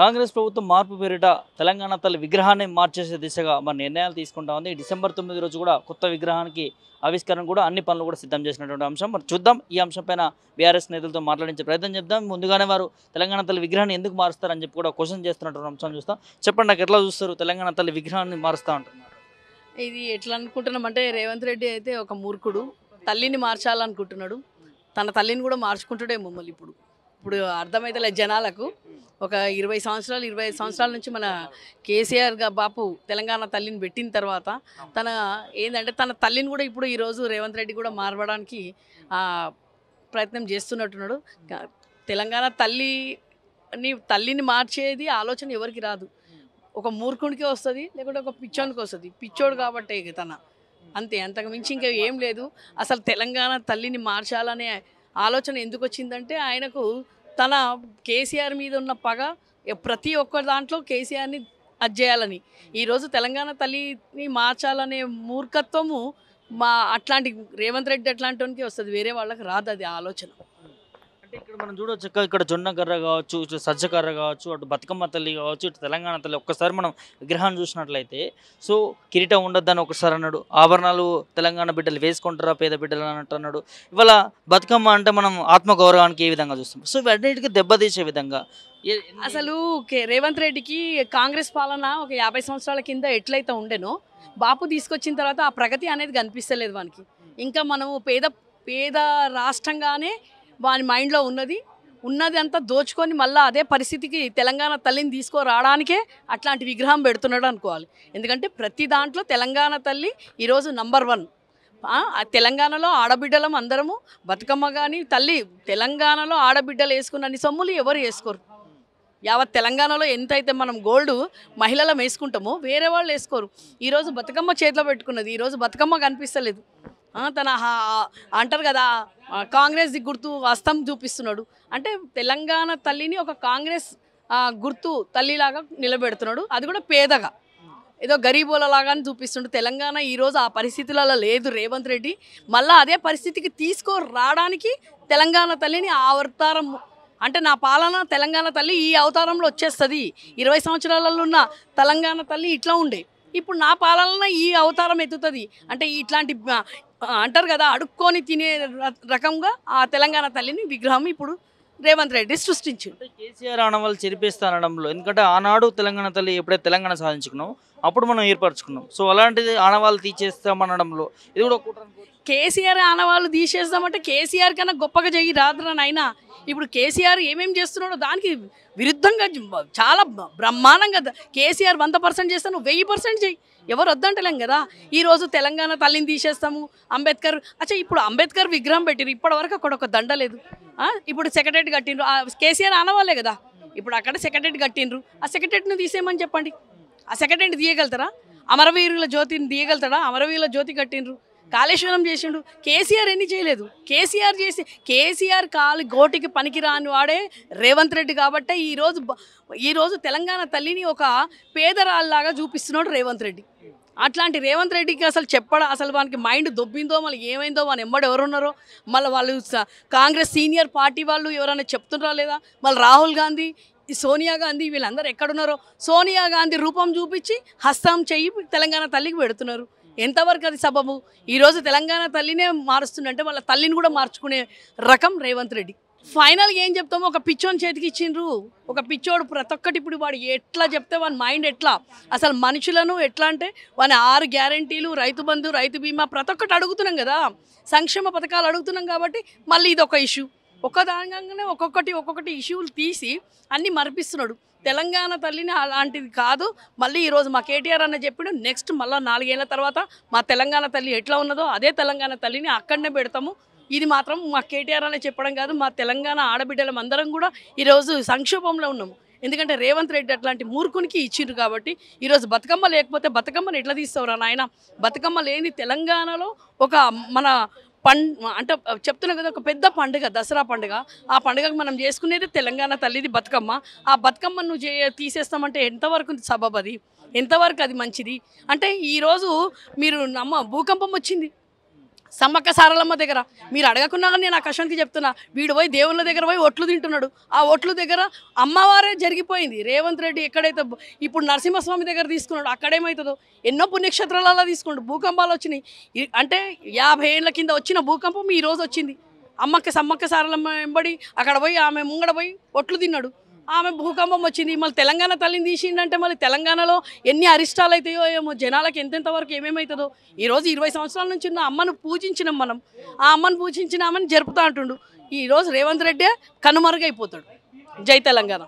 కాంగ్రెస్ ప్రభుత్వం మార్పు పేరిట తెలంగాణ తల్లి విగ్రహాన్ని మార్చేసే దిశగా మరి నిర్ణయాలు తీసుకుంటా ఉంది. డిసెంబర్ 9 రోజు కూడా కొత్త విగ్రహానికి ఆవిష్కరణ కూడా అన్ని పనులు కూడా సిద్ధం చేసినటువంటి అంశం. మరి చూద్దాం, ఈ అంశం పైన బీఆర్ఎస్ నేతలతో మాట్లాడించే ప్రయత్నం చేద్దాం. ముందుగానే వారు తెలంగాణ తల్లి విగ్రహాన్ని ఎందుకు మారుస్తారని చెప్పి కూడా క్వశ్చన్ చేస్తున్నటువంటి అంశం చూస్తాం. చెప్పండి, నాకు ఎట్లా చూస్తారు తెలంగాణ తల్లి విగ్రహాన్ని మారుస్తూ అంటున్నారు? ఇది ఎట్లా అనుకుంటున్నామంటే, రేవంత్ రెడ్డి అయితే ఒక మూర్ఖుడు, తల్లిని మార్చాలనుకుంటున్నాడు. తన తల్లిని కూడా మార్చుకుంటాడే మమ్మల్ని ఇప్పుడు అర్థమైతే జనాలకు. ఒక 20 సంవత్సరాలు 25 సంవత్సరాల నుంచి మన కేసీఆర్ బాపు తెలంగాణ తల్లిని పెట్టిన తర్వాత తన ఏంటంటే తన తల్లిని కూడా ఇప్పుడు ఈరోజు రేవంత్ రెడ్డి కూడా మారవడానికి ప్రయత్నం చేస్తున్నట్టున్నాడు. తెలంగాణ తల్లిని మార్చేది ఆలోచన ఎవరికి రాదు. ఒక మూర్ఖునికి వస్తుంది, లేకుంటే ఒక పిచ్చోనికి వస్తుంది. పిచ్చోడు కాబట్టి తన అంతే, అంతకు మించి ఇంకా ఏం లేదు. అసలు తెలంగాణ తల్లిని మార్చాలనే ఆలోచన ఎందుకు వచ్చిందంటే, ఆయనకు తన కేసీఆర్ మీద ఉన్న పగ ప్రతి ఒక్క దాంట్లో కేసీఆర్ని అజ్జేయాలని. ఈరోజు తెలంగాణ తల్లిని మార్చాలనే మూర్ఖత్వము అట్లాంటి రేవంత్ రెడ్డి అట్లాంటి వస్తుంది, వేరే వాళ్ళకి రాదు అది ఆలోచన. అంటే ఇక్కడ మనం చూడవచ్చు, ఇక్కడ జొన్న కర్ర కావచ్చు, ఇటు సజ్జ కర్ర కావచ్చు, అటు బతుకమ్మ తల్లి కావచ్చు, ఇటు తెలంగాణ తల్లి. ఒక్కసారి మనం విగ్రహాన్ని చూసినట్లయితే సో కిరీటం ఉండొద్దని ఒకసారి అన్నాడు. ఆభరణాలు తెలంగాణ బిడ్డలు వేసుకుంటారా పేద బిడ్డలు అన్నట్టు అన్నాడు. ఇవాళ బతుకమ్మ అంటే మనం ఆత్మగౌరవానికి ఏ విధంగా చూస్తాం? సో ఇవన్నిటికీ దెబ్బతీసే విధంగా అసలు రేవంత్ రెడ్డికి కాంగ్రెస్ పాలన ఒక 50 సంవత్సరాల కింద ఎట్లయితే ఉండేనో, బాపు తీసుకొచ్చిన తర్వాత ఆ ప్రగతి అనేది కనిపిస్తలేదు వానికి. ఇంకా మనము పేద రాష్ట్రంగానే వాని మైండ్లో ఉన్నది అంతా దోచుకొని మళ్ళీ అదే పరిస్థితికి తెలంగాణ తల్లిని తీసుకురావడానికే అట్లాంటి విగ్రహం పెడుతున్నాడు అనుకోవాలి. ఎందుకంటే ప్రతి దాంట్లో తెలంగాణ తల్లి ఈరోజు నంబర్ 1. తెలంగాణలో ఆడబిడ్డలం అందరము బతుకమ్మ కానీ తల్లి తెలంగాణలో ఆడబిడ్డలు వేసుకున్న సొమ్ములు ఎవరు వేసుకోరు. యావత్ తెలంగాణలో ఎంతైతే మనం గోల్డ్ మహిళలం వేసుకుంటామో వేరే వాళ్ళు వేసుకోరు. ఈరోజు బతుకమ్మ చేతిలో పెట్టుకున్నది, ఈరోజు బతుకమ్మ కనిపిస్తలేదు. తన అంటారు కదా, కాంగ్రెస్ గుర్తు హస్తం చూపిస్తున్నాడు. అంటే తెలంగాణ తల్లిని ఒక కాంగ్రెస్ గుర్తు తల్లిలాగా నిలబెడుతున్నాడు, అది కూడా పేదగా, ఏదో గరీబోలలాగానే చూపిస్తున్నాడు. తెలంగాణ ఈరోజు ఆ పరిస్థితులలో లేదు రేవంత్ రెడ్డి. మళ్ళీ అదే పరిస్థితికి తీసుకురావడానికి తెలంగాణ తల్లిని ఆ అవతారం, అంటే నా పాలన తెలంగాణ తల్లి ఈ అవతారంలో వచ్చేస్తుంది. 20 సంవత్సరాలలో ఉన్న తెలంగాణ తల్లి ఇట్లా ఉండే, ఇప్పుడు నా పాలన ఈ అవతారం ఎత్తుతుంది. అంటే ఇట్లాంటి అంటారు కదా, అడుక్కొని తినే రకంగా ఆ తెలంగాణ తల్లిని విగ్రహం ఇప్పుడు రేవంత్ రెడ్డి సృష్టించింది. కేసీఆర్ ఆనవాళ్ళు చెరిపేస్తానడంలో, ఎందుకంటే ఆనాడు తెలంగాణ తల్లి ఎప్పుడైతే తెలంగాణ సాధించుకున్నాం అప్పుడు మనం ఏర్పరచుకున్నాం. సో అలాంటిది ఆనవాళ్ళు తీసేస్తామనడంలో ఇది కూడా కేసీఆర్ ఆనవాళ్ళు తీసేస్తామంటే కేసీఆర్ కన్నా గొప్పగా చెయ్యి రాదురా నాయన. ఇప్పుడు కేసీఆర్ ఏమేమి చేస్తున్నాడో దానికి విరుద్ధంగా చాలా బ్రహ్మాండంగా కేసీఆర్ 100% చేస్తాను, 1000% చెయ్యి, ఎవరు వద్దంటలేం కదా. ఈరోజు తెలంగాణ తల్లిని తీసేస్తాము, అంబేద్కర్ ఇప్పుడు అంబేద్కర్ విగ్రహం పెట్టిరు, ఇప్పటివరకు అక్కడ ఒక దండ లేదు. ఇప్పుడు సెక్రటరీ కట్టిండ్రు, కేసీఆర్ ఆనవాళ్ళే కదా. ఇప్పుడు అక్కడ సెక్రటరీ కట్టిండ్రు, ఆ సెక్రటరీని తీసేయమని చెప్పండి. ఆ సెక్రటరీని తీయగలుగుతారా? అమరవీరుల జ్యోతిని తీయగలుగుతాడా? అమరవీరుల జ్యోతి కట్టిండ్రు, కాళేశ్వరం చేసిండు. కేసీఆర్ ఎన్ని చేయలేదు. కేసీఆర్ కాలి గోటికి పనికిరాని వాడే రేవంత్ రెడ్డి. కాబట్టి ఈరోజు తెలంగాణ తల్లిని ఒక పేదరాల్లాగా చూపిస్తున్నాడు రేవంత్ రెడ్డి. అట్లాంటి రేవంత్ రెడ్డికి అసలు వానికి మైండ్ దొబ్బిందో, మళ్ళీ ఏమైందో, వాని ఎంబడి ఎవరున్నారో, మళ్ళీ వాళ్ళు కాంగ్రెస్ సీనియర్ పార్టీ వాళ్ళు ఎవరైనా చెప్తున్నారా లేదా, మళ్ళీ రాహుల్ గాంధీ, సోనియా గాంధీ వీళ్ళందరూ ఎక్కడున్నారో, సోనియా గాంధీ రూపం చూపించి హస్తం చెయ్యి తెలంగాణ తల్లికి పెడుతున్నారు. ఎంతవరకు అది సబబు? ఈరోజు తెలంగాణ తల్లినే మారుస్తుందంటే వాళ్ళ తల్లిని కూడా మార్చుకునే రకం రేవంత్ రెడ్డి. ఫైనల్గా ఏం చెప్తామో, ఒక పిచ్చోని చేతికి ఇచ్చిండ్రు. ఒక పిచ్చోడు ప్రతి ఒక్కటి ఇప్పుడు వాడు ఎట్లా చెప్తే వాని మైండ్ ఎట్లా, అసలు మనుషులను ఎట్లా అంటే వాని 6 గ్యారంటీలు, రైతు బంధు, రైతు బీమా ప్రతి ఒక్కటి అడుగుతున్నాం కదా, సంక్షేమ పథకాలు అడుగుతున్నాం. కాబట్టి మళ్ళీ ఇది ఒక ఇష్యూ, ఒక్కదానిగానే ఒక్కొక్కటి ఇష్యూలు తీసి అన్నీ మరిపిస్తున్నాడు. తెలంగాణ తల్లిని అలాంటిది కాదు. మళ్ళీ ఈరోజు మా కేటీఆర్ అన్న చెప్పాడు, నెక్స్ట్ మళ్ళీ 4 ఏళ్ళ తర్వాత మా తెలంగాణ తల్లి ఎట్లా ఉన్నదో అదే తెలంగాణ తల్లిని అక్కడనే పెడతాము. ఇది మాత్రం మా కేటీఆర్ అనే చెప్పడం కాదు, మా తెలంగాణ ఆడబిడ్డలం అందరం కూడా ఈరోజు సంక్షోభంలో ఉన్నాము. ఎందుకంటే రేవంత్ రెడ్డి అట్లాంటి మూర్ఖునికి ఇచ్చిండ్రు. కాబట్టి ఈరోజు బతుకమ్మ లేకపోతే బతుకమ్మని ఎట్లా తీస్తావురా నాయన? బతుకమ్మ లేని తెలంగాణలో ఒక మన అంటే చెప్తున్నా కదా, ఒక పెద్ద పండుగ దసరా పండుగ. ఆ పండుగకు మనం చేసుకునేది తెలంగాణ తల్లిది బతుకమ్మ. ఆ బతుకమ్మను నువ్వు తీసేస్తామంటే ఎంతవరకు సబబ్ అది? ఎంతవరకు అది మంచిది? అంటే ఈరోజు మీరు భూకంపం వచ్చింది, సమ్మక్క సారలమ్మ దగ్గర మీరు అడగకున్నా కానీ నేను ఆ క్వశ్చన్కి చెప్తున్నా. వీడు పోయి దేవుళ్ళ దగ్గర పోయి ఒట్లు తింటున్నాడు. ఆ ఒట్లు దగ్గర అమ్మవారే జరిగిపోయింది. రేవంత్ రెడ్డి ఎక్కడైతే ఇప్పుడు నరసింహస్వామి దగ్గర తీసుకున్నాడు, అక్కడేమవుతుందో ఎన్నో పుణ్యక్షేత్రాలలో తీసుకున్నాడు. భూకంపాలు వచ్చినాయి. అంటే 50 ఏళ్ళ కింద వచ్చిన భూకంపం ఈ రోజు వచ్చింది. సమ్మక్క సారలమ్మ వెంబడి అక్కడ పోయి ఆమె ముంగడ పోయి ఒట్లు తిన్నాడు. ఆమె భూకంపం వచ్చింది. మళ్ళీ తెలంగాణ తల్లిని తీసిండంటే మళ్ళీ తెలంగాణలో ఎన్ని అరిష్టాలు అవుతాయో ఏమో, జనాలకు ఎంతెంత వరకు ఏమేమవుతుందో. ఈరోజు 20 సంవత్సరాల నుంచి ఉన్న అమ్మను పూజించినాం మనం. ఆ అమ్మను పూజించిన ఆమెను జరుపుతా అంటుండు. ఈరోజు రేవంత్ రెడ్డి కనుమరుగైపోతాడు. జై తెలంగాణ.